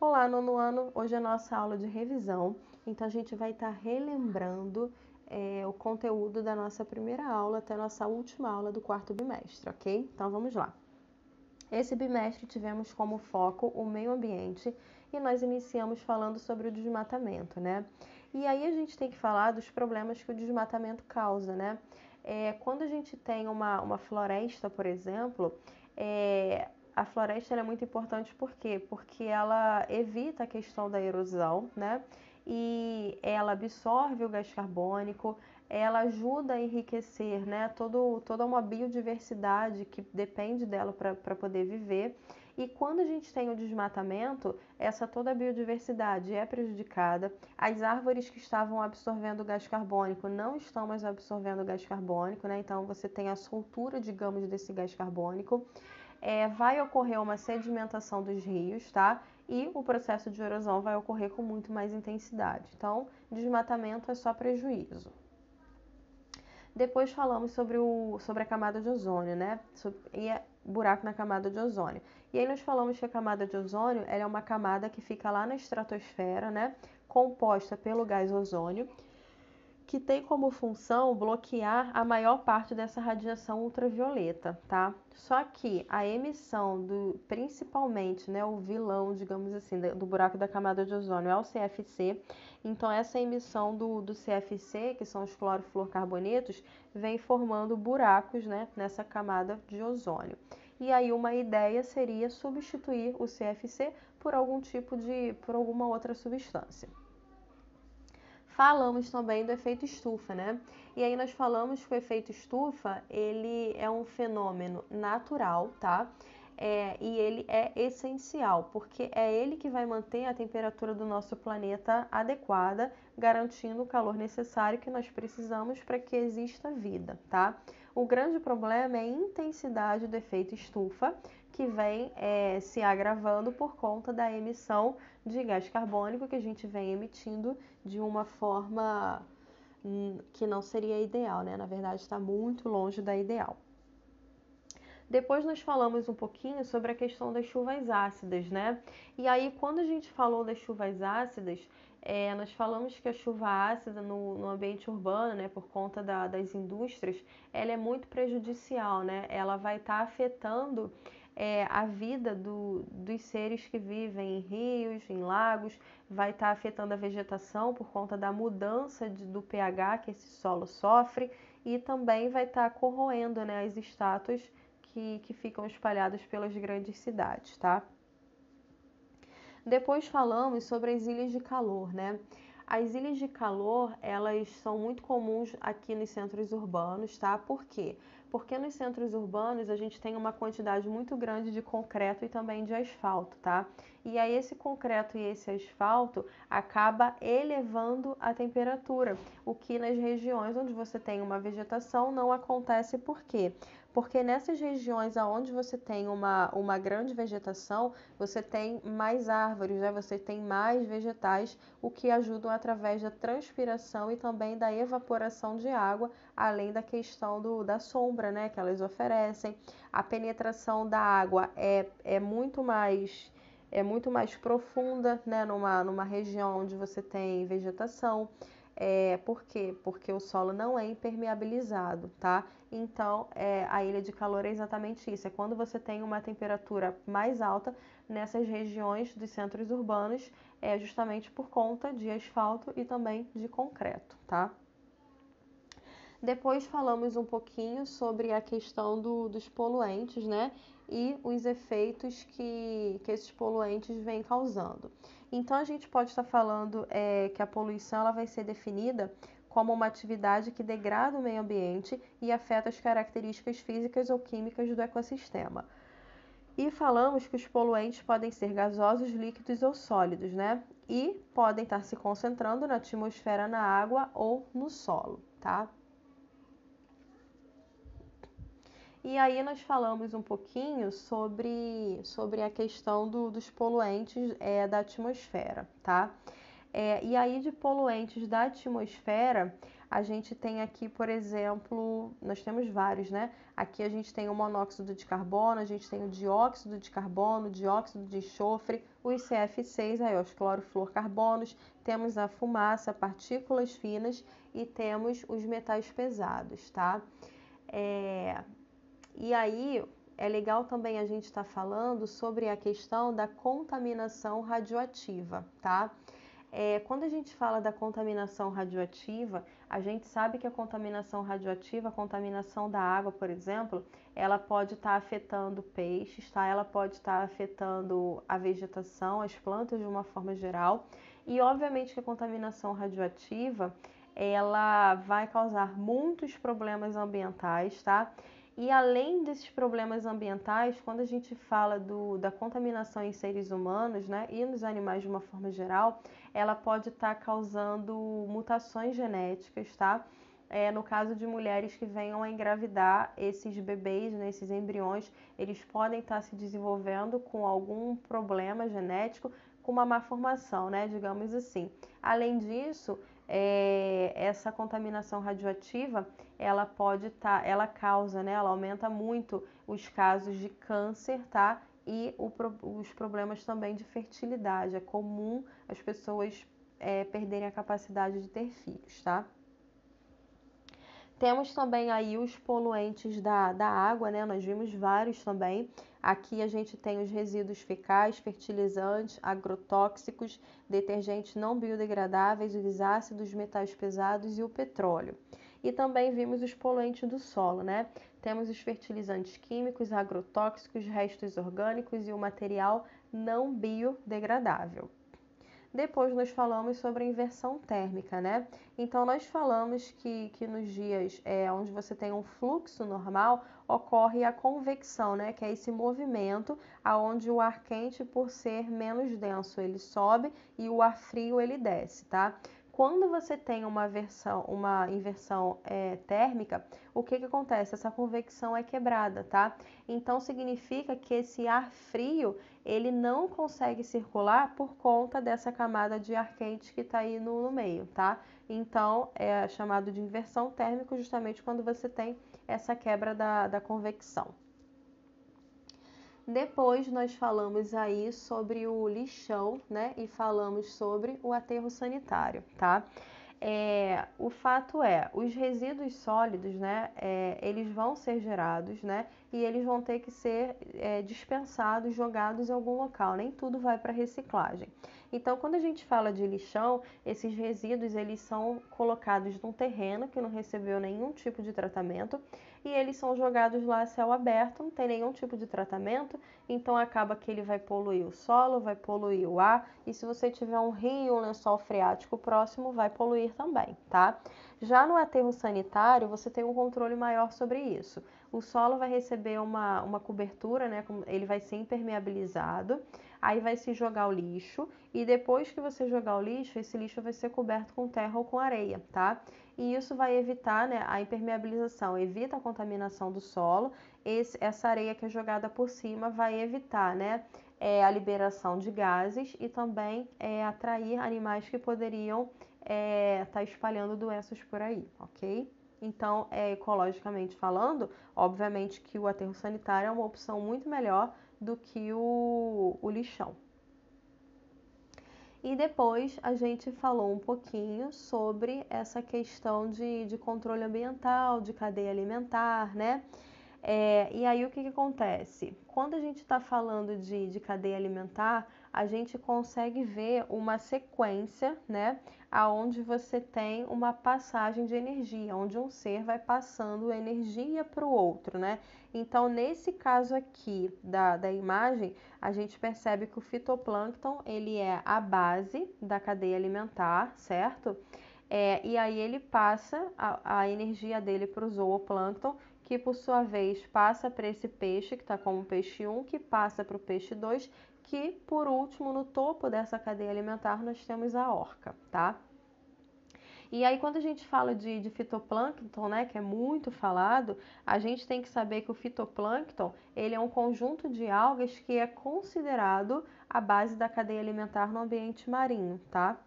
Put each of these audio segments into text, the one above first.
Olá, nono ano! Hoje é a nossa aula de revisão, então a gente vai estar relembrando o conteúdo da nossa primeira aula até a nossa última aula do quarto bimestre, ok? Então vamos lá. Esse bimestre tivemos como foco o meio ambiente e nós iniciamos falando sobre o desmatamento, né? E aí a gente tem que falar dos problemas que o desmatamento causa, né? Quando a gente tem uma floresta, por exemplo, a floresta é muito importante por quê? Porque ela evita a questão da erosão, né? E ela absorve o gás carbônico, ela ajuda a enriquecer, né, toda uma biodiversidade que depende dela para poder viver. E quando a gente tem o desmatamento, essa toda a biodiversidade é prejudicada. As árvores que estavam absorvendo gás carbônico não estão mais absorvendo gás carbônico, né? Então você tem a soltura, digamos, desse gás carbônico. Vai ocorrer uma sedimentação dos rios, tá? E o processo de erosão vai ocorrer com muito mais intensidade. Então, desmatamento é só prejuízo. Depois falamos sobre a camada de ozônio, né? Buraco na camada de ozônio. E aí nós falamos que a camada de ozônio ela é uma camada que fica lá na estratosfera, né? Composta pelo gás ozônio, que tem como função bloquear a maior parte dessa radiação ultravioleta, tá? Só que a emissão principalmente, né, o vilão, digamos assim, do buraco da camada de ozônio é o CFC. Então essa emissão do CFC, que são os clorofluorcarbonetos, vem formando buracos, né, nessa camada de ozônio. E aí uma ideia seria substituir o CFC por alguma outra substância. Falamos também do efeito estufa, né? E aí nós falamos que o efeito estufa, ele é um fenômeno natural, tá? E ele é essencial, porque é ele que vai manter a temperatura do nosso planeta adequada, garantindo o calor necessário que nós precisamos para que exista vida, tá? O grande problema é a intensidade do efeito estufa, que vem se agravando por conta da emissão de gás carbônico que a gente vem emitindo de uma forma que não seria ideal, né? Na verdade, está muito longe da ideal. Depois nós falamos um pouquinho sobre a questão das chuvas ácidas, né? E aí, quando a gente falou das chuvas ácidas, nós falamos que a chuva ácida no ambiente urbano, né, por conta das indústrias, ela é muito prejudicial, né? Ela vai estar afetando a vida dos seres que vivem em rios, em lagos, vai estar afetando a vegetação por conta da mudança do pH que esse solo sofre e também vai estar corroendo, né, as estátuas que ficam espalhadas pelas grandes cidades, tá? Depois falamos sobre as ilhas de calor, né? As ilhas de calor, elas são muito comuns aqui nos centros urbanos, tá? Por quê? Porque nos centros urbanos a gente tem uma quantidade muito grande de concreto e também de asfalto, tá? E aí esse concreto e esse asfalto acaba elevando a temperatura, o que nas regiões onde você tem uma vegetação não acontece. Por quê? Porque nessas regiões onde você tem uma grande vegetação, você tem mais árvores, né? Você tem mais vegetais, o que ajuda através da transpiração e também da evaporação de água, além da questão da sombra, né, que elas oferecem. A penetração da água é muito mais profunda, né, numa região onde você tem vegetação. Por quê? Porque o solo não é impermeabilizado, tá? Então, a ilha de calor é exatamente isso. É quando você tem uma temperatura mais alta nessas regiões dos centros urbanos, justamente por conta de asfalto e também de concreto, tá? Depois falamos um pouquinho sobre a questão dos poluentes, né? E os efeitos que esses poluentes vêm causando. Então, a gente pode estar falando que a poluição ela vai ser definida como uma atividade que degrada o meio ambiente e afeta as características físicas ou químicas do ecossistema. E falamos que os poluentes podem ser gasosos, líquidos ou sólidos, né? E podem estar se concentrando na atmosfera, na água ou no solo, tá? E aí nós falamos um pouquinho sobre a questão dos poluentes da atmosfera, tá? E aí de poluentes da atmosfera, a gente tem aqui, por exemplo, nós temos vários, né? Aqui a gente tem o monóxido de carbono, a gente tem o dióxido de carbono, dióxido de enxofre, os CF6, aí, os clorofluorcarbonos, temos a fumaça, partículas finas e temos os metais pesados, tá? E aí é legal também a gente estar falando sobre a questão da contaminação radioativa, tá? Quando a gente fala da contaminação radioativa, a gente sabe que a contaminação radioativa, a contaminação da água, por exemplo, ela pode estar afetando peixes, tá? Ela pode estar afetando a vegetação, as plantas de uma forma geral. E obviamente que a contaminação radioativa, ela vai causar muitos problemas ambientais, tá? E além desses problemas ambientais, quando a gente fala da contaminação em seres humanos, né, e nos animais de uma forma geral, ela pode estar causando mutações genéticas, tá? No caso de mulheres que venham a engravidar, esses bebês, né, esses embriões, eles podem estar se desenvolvendo com algum problema genético, com uma má formação, né, digamos assim. Além disso, essa contaminação radioativa, ela pode estar, ela causa, né, ela aumenta muito os casos de câncer, tá? E os problemas também de fertilidade. É comum as pessoas perderem a capacidade de ter filhos, tá? Temos também aí os poluentes da água, né? Nós vimos vários também. Aqui a gente tem os resíduos fecais, fertilizantes, agrotóxicos, detergentes não biodegradáveis, os ácidos, metais pesados e o petróleo. E também vimos os poluentes do solo, né? Temos os fertilizantes químicos, agrotóxicos, restos orgânicos e o material não biodegradável. Depois nós falamos sobre a inversão térmica, né? Então nós falamos que nos dias onde você tem um fluxo normal, ocorre a convecção, né? Que é esse movimento aonde o ar quente, por ser menos denso, ele sobe e o ar frio ele desce, tá? Quando você tem uma inversão térmica, o que acontece? Essa convecção é quebrada, tá? Então significa que esse ar frio ele não consegue circular por conta dessa camada de ar quente que está aí no meio, tá? Então é chamado de inversão térmica justamente quando você tem essa quebra da convecção. Depois nós falamos aí sobre o lixão, né? E falamos sobre o aterro sanitário, tá? O fato os resíduos sólidos, né? Eles vão ser gerados, né? E eles vão ter que ser dispensados, jogados em algum local. Nem tudo vai para reciclagem. Então, quando a gente fala de lixão, esses resíduos eles são colocados num terreno que não recebeu nenhum tipo de tratamento e eles são jogados lá a céu aberto, não tem nenhum tipo de tratamento, então acaba que ele vai poluir o solo, vai poluir o ar, e se você tiver um rio, um lençol freático próximo, vai poluir também, tá? Já no aterro sanitário, você tem um controle maior sobre isso. O solo vai receber uma cobertura, né? Ele vai ser impermeabilizado, aí vai se jogar o lixo, e depois que você jogar o lixo, esse lixo vai ser coberto com terra ou com areia, tá? E isso vai evitar, né, a impermeabilização, evita a contaminação do solo. Essa areia que é jogada por cima vai evitar, né, a liberação de gases e também atrair animais que poderiam estar espalhando doenças por aí, ok? Então, ecologicamente falando, obviamente que o aterro sanitário é uma opção muito melhor do que o lixão. E depois a gente falou um pouquinho sobre essa questão de controle ambiental, de cadeia alimentar, né? E aí o que acontece? Quando a gente está falando de cadeia alimentar, a gente consegue ver uma sequência, né? Aonde você tem uma passagem de energia, onde um ser vai passando energia para o outro, né? Então, nesse caso aqui da imagem, a gente percebe que o fitoplâncton, ele é a base da cadeia alimentar, certo? E aí ele passa a energia dele para o zooplâncton, que por sua vez passa para esse peixe, que está como peixe 1, que passa para o peixe 2, que por último, no topo dessa cadeia alimentar, nós temos a orca, tá? E aí, quando a gente fala de fitoplâncton, né, que é muito falado, a gente tem que saber que o fitoplâncton, ele é um conjunto de algas que é considerado a base da cadeia alimentar no ambiente marinho, tá?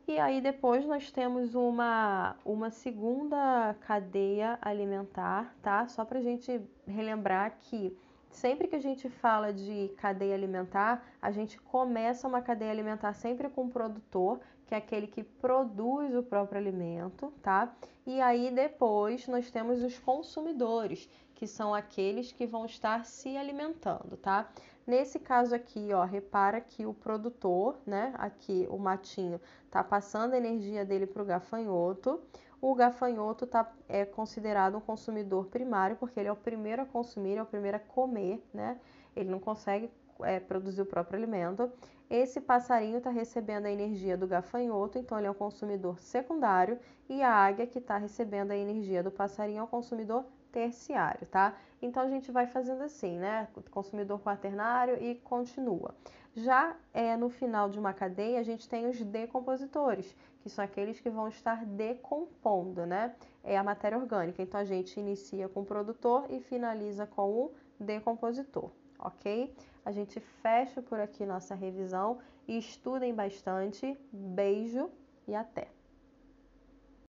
E aí depois nós temos uma segunda cadeia alimentar, tá? Só para a gente relembrar que sempre que a gente fala de cadeia alimentar, a gente começa uma cadeia alimentar sempre com o produtor, que é aquele que produz o próprio alimento, tá? E aí depois nós temos os consumidores, que são aqueles que vão estar se alimentando, tá? Nesse caso aqui, ó, repara que o produtor, né, aqui o matinho, tá passando a energia dele para o gafanhoto. O gafanhoto é considerado um consumidor primário, porque ele é o primeiro a consumir, é o primeiro a comer, né? Ele não consegue produzir o próprio alimento. Esse passarinho está recebendo a energia do gafanhoto, então ele é um consumidor secundário, e a águia que está recebendo a energia do passarinho é um consumidor terciário, tá? Então a gente vai fazendo assim, né? Consumidor quaternário e continua. Já no final de uma cadeia, a gente tem os decompositores, que são aqueles que vão estar decompondo, né? É a matéria orgânica. Então a gente inicia com o produtor e finaliza com o decompositor, ok? A gente fecha por aqui nossa revisão e estudem bastante. Beijo e até!